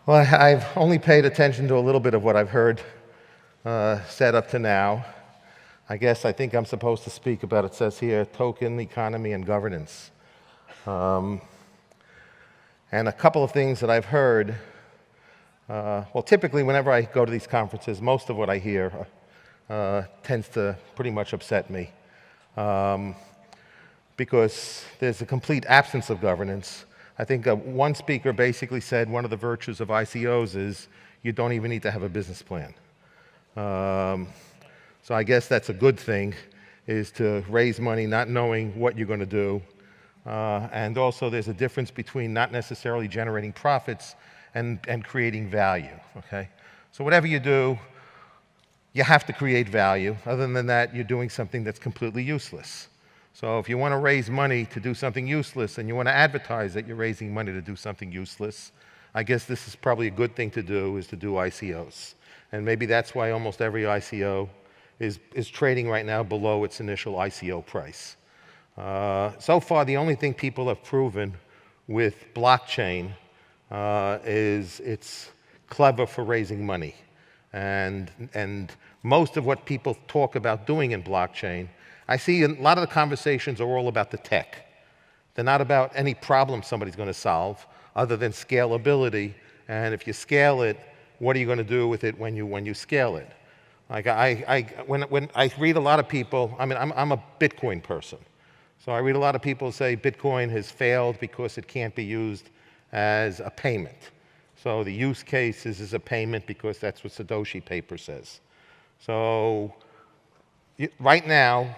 Well, I've only paid attention to a little bit of what I've heard said up to now. I think I'm supposed to speak about, it says here, token, economy, and governance. And a couple of things that I've heard, well, typically whenever I go to these conferences, most of what I hear tends to pretty much upset me because there's a complete absence of governance. I think one speaker basically said one of the virtues of ICOs is you don't even need to have a business plan. So I guess that's a good thing, is to raise money not knowing what you're going to do. And also there's a difference between not necessarily generating profits and creating value, okay? So whatever you do, you have to create value. Other than that, you're doing something that's completely useless. So if you want to raise money to do something useless and you want to advertise that you're raising money to do something useless, I guess this is probably a good thing to do, is to do ICOs. And maybe that's why almost every ICO is trading right now below its initial ICO price. So far, the only thing people have proven with blockchain is it's clever for raising money. And most of what people talk about doing in blockchain, I see a lot of the conversations are all about the tech. They're not about any problem somebody's going to solve other than scalability. And if you scale it, what are you going to do with it when you scale it? Like when I read a lot of people, I mean, I'm a Bitcoin person. So I read a lot of people say Bitcoin has failed because it can't be used as a payment. So the use case is as a payment because that's what Satoshi paper says. So right now,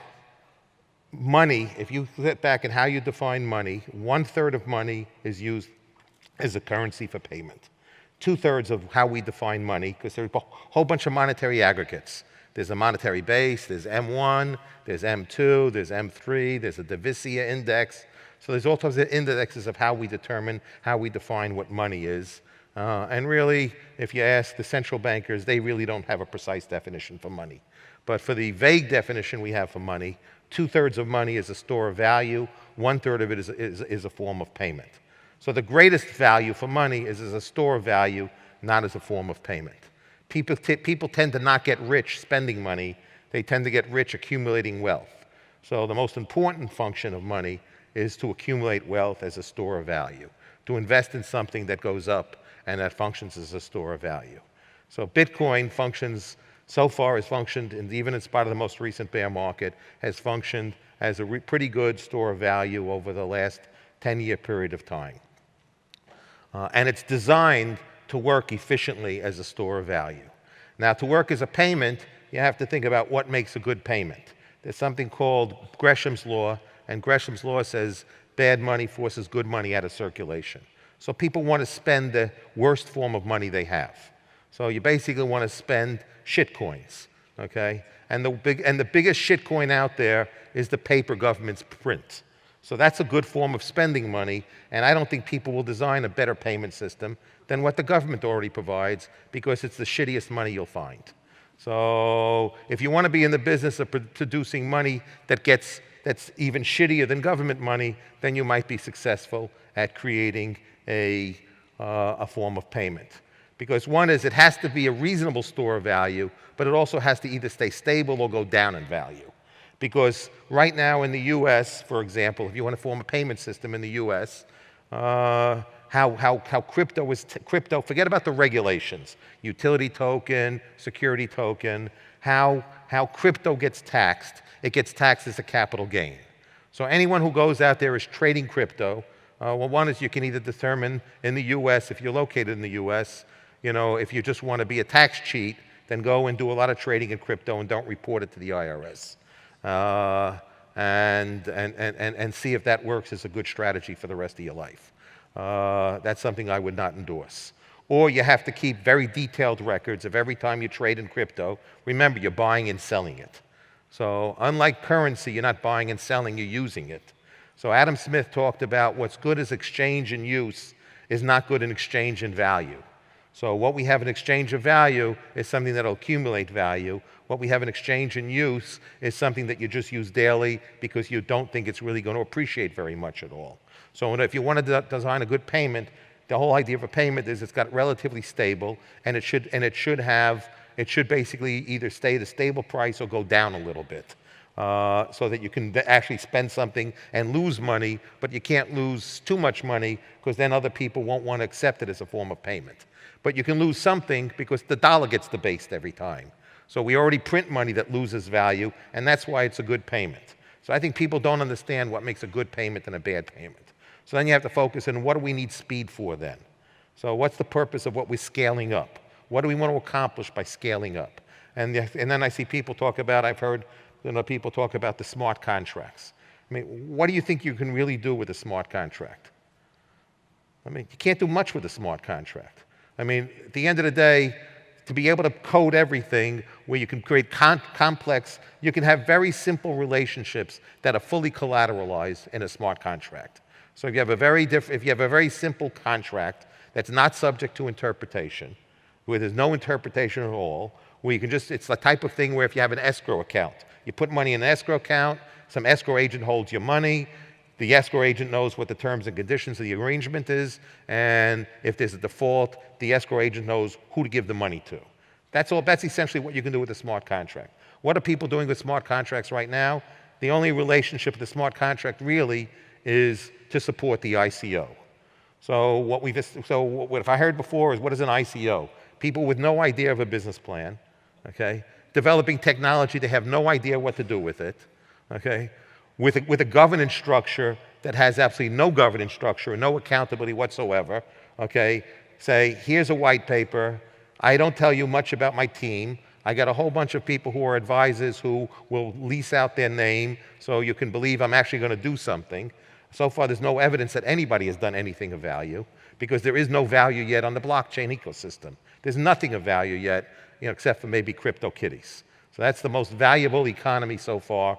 money, if you look back at how you define money, 1/3 of money is used as a currency for payment. 2/3 of how we define money, because there's a whole bunch of monetary aggregates. There's a monetary base, there's M1, there's M2, there's M3, there's a Divisia index. So there's all sorts of indexes of how we determine, how we define what money is. And really, if you ask the central bankers, they really don't have a precise definition for money. But for the vague definition we have for money, 2/3 of money is a store of value, 1/3 of it is a form of payment. So the greatest value for money is as a store of value, not as a form of payment. People tend to not get rich spending money, they tend to get rich accumulating wealth. So the most important function of money is to accumulate wealth as a store of value, to invest in something that goes up and that functions as a store of value. So Bitcoin functions, so far has functioned, and even in spite of the most recent bear market, has functioned as a pretty good store of value over the last 10-year period of time. And it's designed to work efficiently as a store of value. Now, to work as a payment, you have to think about what makes a good payment. There's something called Gresham's Law, and Gresham's Law says bad money forces good money out of circulation. So people want to spend the worst form of money they have. So you basically want to spend shitcoins, okay? And the biggest shitcoin out there is the paper governments print. So that's a good form of spending money, and I don't think people will design a better payment system than what the government already provides, because it's the shittiest money you'll find. So if you want to be in the business of producing money that's even shittier than government money, then you might be successful at creating a form of payment. Because one is, it has to be a reasonable store of value, but it also has to either stay stable or go down in value. Because right now in the US, for example, if you want to form a payment system in the US, how crypto, forget about the regulations, utility token, security token, how crypto gets taxed, it gets taxed as a capital gain. So anyone who goes out there is trading crypto. Well, one is you can either determine in the US, if you're located in the US, you know, if you just want to be a tax cheat, then go and do a lot of trading in crypto and don't report it to the IRS. And see if that works as a good strategy for the rest of your life. That's something I would not endorse. Or you have to keep very detailed records of every time you trade in crypto. Remember, you're buying and selling it. So unlike currency, you're not buying and selling, you're using it. So Adam Smith talked about what's good as exchange and use is not good in exchange and value. So what we have in exchange of value is something that will accumulate value. What we have in exchange and use is something that you just use daily because you don't think it's really going to appreciate very much at all. So if you want to design a good payment, The whole idea of a payment is it's got relatively stable, and it should basically either stay the stable price or go down a little bit. So that you can actually spend something and lose money, but you can't lose too much money because then other people won't want to accept it as a form of payment. But you can lose something because the dollar gets debased every time. So we already print money that loses value, and that's why it's a good payment. So I think people don't understand what makes a good payment and a bad payment. So then you have to focus on what do we need speed for then? So what's the purpose of what we're scaling up? What do we want to accomplish by scaling up? And then I see people talk about, I've heard people talk about the smart contracts. I mean, what do you think you can really do with a smart contract? I mean, you can't do much with a smart contract. I mean, at the end of the day, to be able to code everything where you can create complex, you can have very simple relationships that are fully collateralized in a smart contract. So if you have a very simple contract that's not subject to interpretation, where there's no interpretation at all, where you can just, it's the type of thing where if you have an escrow account, you put money in an escrow account, some escrow agent holds your money, the escrow agent knows what the terms and conditions of the arrangement is, and if there's a default, the escrow agent knows who to give the money to. That's essentially what you can do with a smart contract. What are people doing with smart contracts right now? The only relationship with the smart contract really is to support the ICO. So what I heard before is, what is an ICO? People with no idea of a business plan, okay? Developing technology, they have no idea what to do with it, okay? With a governance structure that has absolutely no governance structure, no accountability whatsoever, okay? Say, here's a white paper. I don't tell you much about my team. I got a whole bunch of people who are advisors who will lease out their name so you can believe I'm actually going to do something. So far, there's no evidence that anybody has done anything of value because there is no value yet on the blockchain ecosystem. There's nothing of value yet, except for maybe CryptoKitties. So that's the most valuable economy so far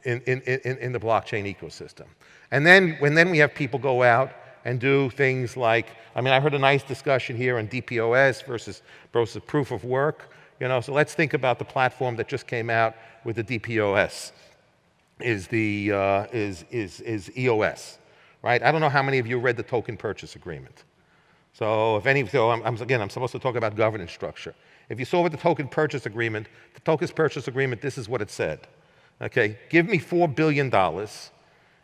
in the blockchain ecosystem. And then we have people go out and do things like, I mean, I heard a nice discussion here on DPoS versus proof of work. So let's think about the platform that just came out with the DPoS. Is EOS, right? I don't know how many of you read the token purchase agreement. So I'm supposed to talk about governance structure. If you saw with the token purchase agreement, this is what it said. Okay, give me $4 billion,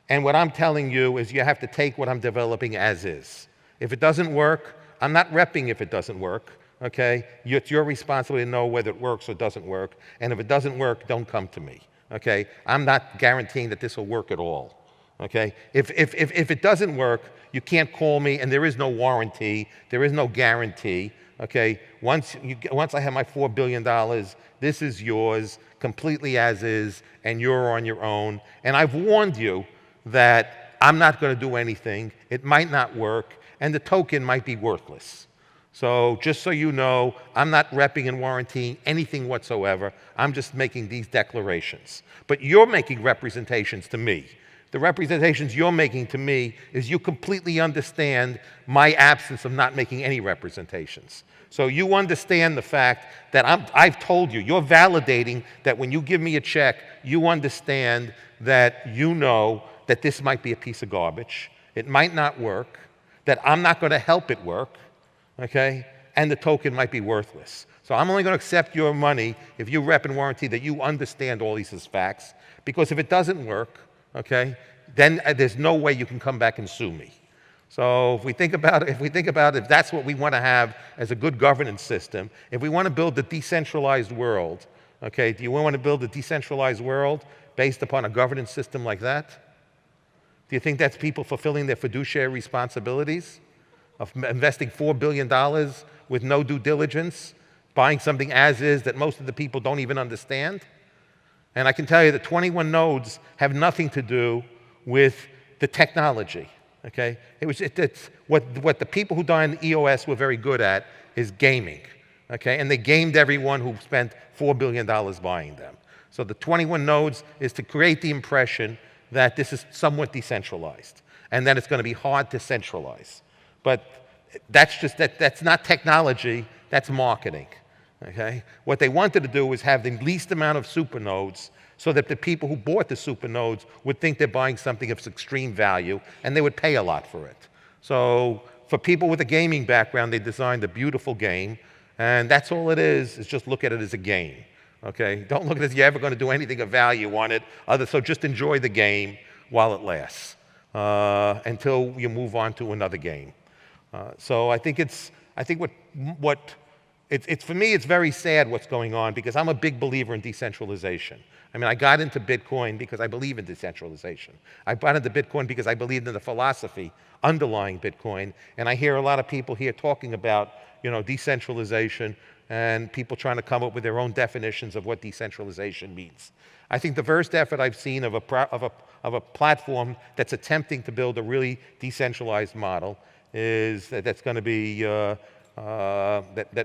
and what I'm telling you is you have to take what I'm developing as is. If it doesn't work, I'm not repping if it doesn't work, okay? It's your responsibility to know whether it works or doesn't work, and if it doesn't work, don't come to me. Okay, I'm not guaranteeing that this will work at all. Okay, if it doesn't work, you can't call me, and there is no warranty, there is no guarantee. Okay, once I have my $4 billion, this is yours completely as is, and you're on your own. And I've warned you that I'm not going to do anything. It might not work, and the token might be worthless. So just so you know, I'm not repping and warranting anything whatsoever. I'm just making these declarations. But you're making representations to me. The representations you're making to me is you completely understand my absence of not making any representations. So you understand the fact that I've told you, you're validating that when you give me a check, you understand that you know that this might be a piece of garbage. It might not work, that I'm not going to help it work. Okay, and the token might be worthless. So I'm only going to accept your money if you rep and warranty that you understand all these as facts, because if it doesn't work, okay, then there's no way you can come back and sue me. So if that's what we want to have as a good governance system, if we want to build the decentralized world, okay, do you want to build a decentralized world based upon a governance system like that? Do you think that's people fulfilling their fiduciary responsibilities? Of investing $4 billion with no due diligence, buying something as is that most of the people don't even understand? And I can tell you that 21 nodes have nothing to do with the technology, okay? It's what the people who died in EOS were very good at is gaming, okay? And they gamed everyone who spent $4 billion buying them. So the 21 nodes is to create the impression that this is somewhat decentralized, and that it's going to be hard to centralize. But that's not technology, that's marketing, okay? What they wanted to do was have the least amount of supernodes so that the people who bought the supernodes would think they're buying something of extreme value, and they would pay a lot for it. So for people with a gaming background, they designed a beautiful game, and that's all it is just look at it as a game, okay? Don't look at it as you're ever going to do anything of value on it, so just enjoy the game while it lasts until you move on to another game. So I think for me, it's very sad what's going on because I'm a big believer in decentralization. I mean, I got into Bitcoin because I believe in decentralization. I got into Bitcoin because I believed in the philosophy underlying Bitcoin. And I hear a lot of people here talking about, decentralization and people trying to come up with their own definitions of what decentralization means. I think the first effort I've seen of a platform that's attempting to build a really decentralized model is that's going to be that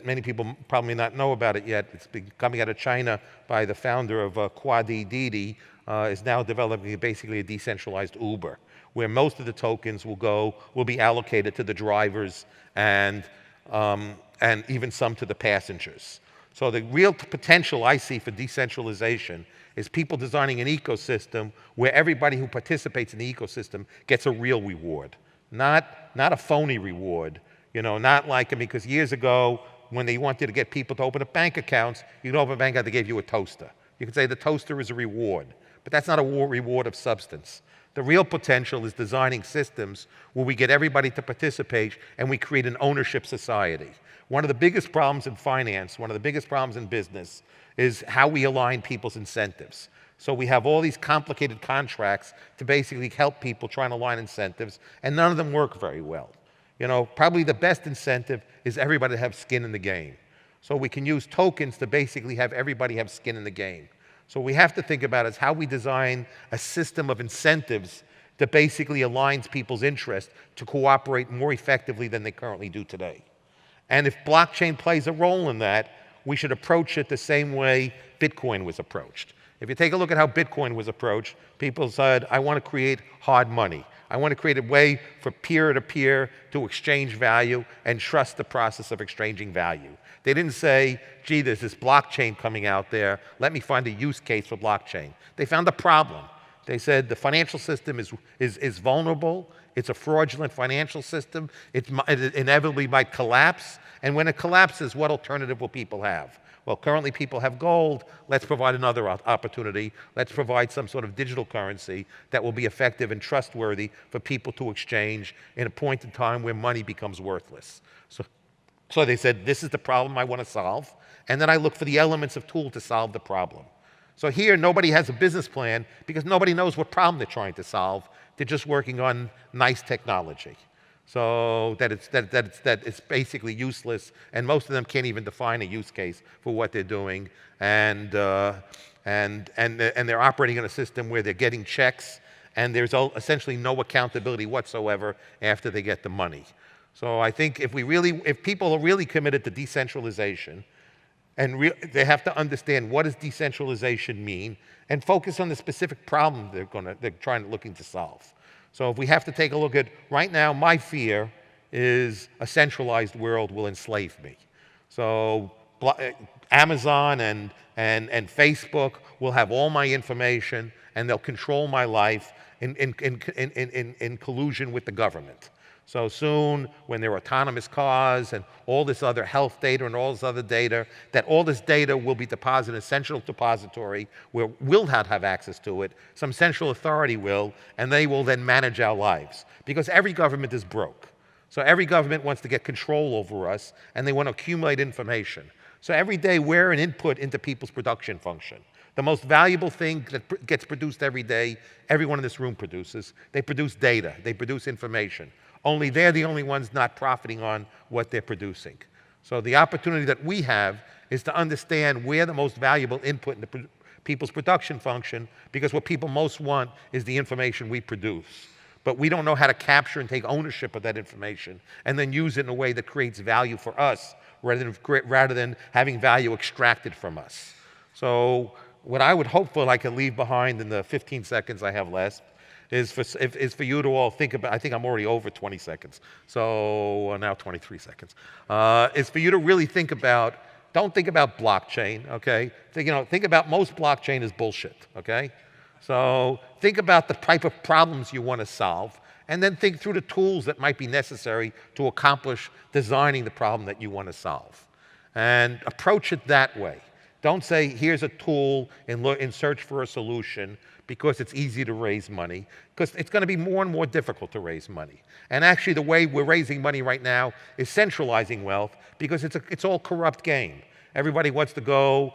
many people probably not know about it yet. It's been coming out of China by the founder of Qtum, is now developing basically a decentralized Uber, where most of the tokens will be allocated to the drivers and even some to the passengers. So the real potential I see for decentralization is people designing an ecosystem where everybody who participates in the ecosystem gets a real reward, not a phony reward. Not like, because years ago, when they wanted to get people to open up bank accounts, you'd open a bank account, they gave you a toaster. You could say the toaster is a reward, but that's not a reward of substance. The real potential is designing systems where we get everybody to participate and we create an ownership society. One of the biggest problems in finance, one of the biggest problems in business is how we align people's incentives. So we have all these complicated contracts to basically help people try and align incentives, and none of them work very well. Probably the best incentive is everybody to have skin in the game. So we can use tokens to basically have everybody have skin in the game. So we have to think about is how we design a system of incentives that basically aligns people's interests to cooperate more effectively than they currently do today. And if blockchain plays a role in that, we should approach it the same way Bitcoin was approached. If you take a look at how Bitcoin was approached, people said, I want to create hard money. I want to create a way for peer-to-peer to exchange value and trust the process of exchanging value. They didn't say, gee, there's this blockchain coming out there. Let me find a use case for blockchain. They found a problem. They said the financial system is vulnerable. It's a fraudulent financial system. It inevitably might collapse. And when it collapses, what alternative will people have? Well, currently people have gold. Let's provide another opportunity. Let's provide some sort of digital currency that will be effective and trustworthy for people to exchange in a point in time where money becomes worthless. So they said, this is the problem I want to solve. And then I look for the elements of tool to solve the problem. So here, nobody has a business plan because nobody knows what problem they're trying to solve. They're just working on nice technology. So that it's basically useless, and most of them can't even define a use case for what they're doing, and they're operating in a system where they're getting checks, and there's essentially no accountability whatsoever after they get the money. So I think if people are really committed to decentralization, and they have to understand what does decentralization mean, and focus on the specific problem they're looking to solve. So if we have to take a look at, right now, my fear is a centralized world will enslave me. So Amazon and Facebook will have all my information, and they'll control my life in collusion with the government. So soon, when there are autonomous cars and all this other health data and all this other data, that all this data will be deposited in a central depository where we'll not have access to it, some central authority will, and they will then manage our lives. Because every government is broke. So every government wants to get control over us, and they want to accumulate information. So every day, we're an input into people's production function. The most valuable thing that gets produced every day, everyone in this room produces. They produce data. They produce information. Only they're the only ones not profiting on what they're producing. So the opportunity that we have is to understand where the most valuable input into people's production function, because what people most want is the information we produce. But we don't know how to capture and take ownership of that information and then use it in a way that creates value for us rather than having value extracted from us. So what I would hope for I can leave behind in the 15 seconds I have left is for you to all think about, I think I'm already over 20 seconds, so now 23 seconds, is for you to really think about, don't think about blockchain, okay? Think about most blockchain is bullshit, okay? So think about the type of problems you want to solve and then think through the tools that might be necessary to accomplish designing the problem that you want to solve. And approach it that way. Don't say, here's a tool in search for a solution because it's easy to raise money, because it's going to be more and more difficult to raise money. And actually, the way we're raising money right now is centralizing wealth, because it's all corrupt game. Everybody wants to go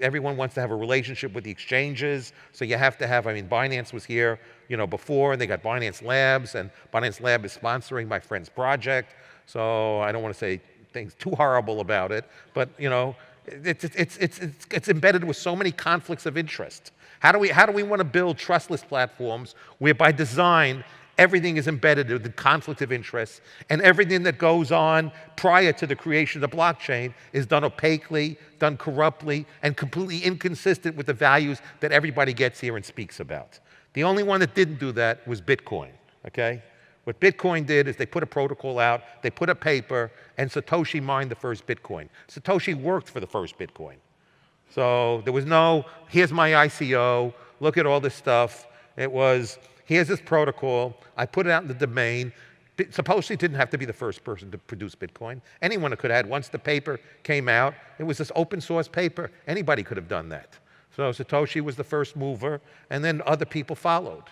everyone wants to have a relationship with the exchanges. So you have to have, I mean, Binance was here, before, and they got Binance Labs, and Binance Lab is sponsoring my friend's project. So I don't want to say things too horrible about it, but it's embedded with so many conflicts of interest. How do we want to build trustless platforms where by design everything is embedded with the conflict of interest, and everything that goes on prior to the creation of the blockchain is done opaquely, done corruptly, and completely inconsistent with the values that everybody gets here and speaks about. The only one that didn't do that was Bitcoin, okay? What Bitcoin did is they put a protocol out, they put a paper, and Satoshi mined the first Bitcoin. Satoshi worked for the first Bitcoin. So there was no, here's my ICO, look at all this stuff. It was, here's this protocol, I put it out in the domain. Satoshi didn't have to be the first person to produce Bitcoin. Anyone could have had, once the paper came out, it was this open source paper. Anybody could have done that. So Satoshi was the first mover, and then other people followed.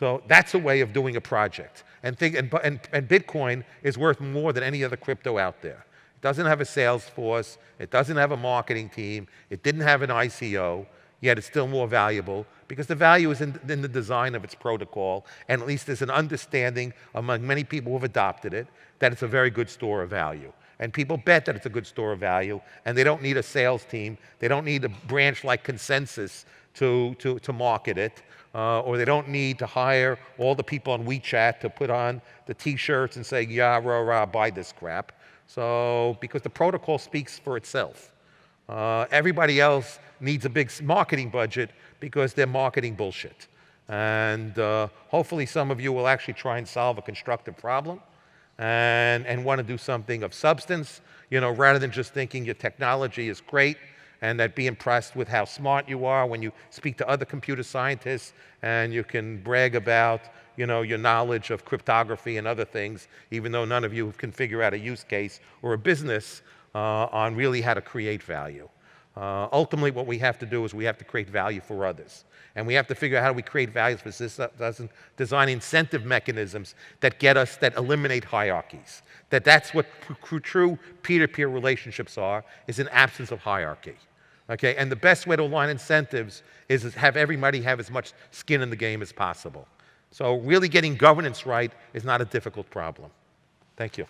So that's a way of doing a project. And Bitcoin is worth more than any other crypto out there. It doesn't have a sales force, it doesn't have a marketing team, it didn't have an ICO, yet it's still more valuable because the value is in the design of its protocol, and at least there's an understanding among many people who have adopted it that it's a very good store of value. And people bet that it's a good store of value, and they don't need a sales team, they don't need a branch like Consensus to market it, or they don't need to hire all the people on WeChat to put on the t-shirts and say, yeah, rah, rah, buy this crap. So, because the protocol speaks for itself. Everybody else needs a big marketing budget because they're marketing bullshit. And hopefully some of you will actually try and solve a constructive problem and want to do something of substance, rather than just thinking your technology is great and that be impressed with how smart you are when you speak to other computer scientists, and you can brag about your knowledge of cryptography and other things, even though none of you can figure out a use case or a business on really how to create value. Ultimately, what we have to do is we have to create value for others. And we have to figure out how do we create value for this, design incentive mechanisms that eliminate hierarchies. That's what true peer-to-peer relationships are, is an absence of hierarchy. Okay, and the best way to align incentives is have everybody have as much skin in the game as possible. So really getting governance right is not a difficult problem. Thank you.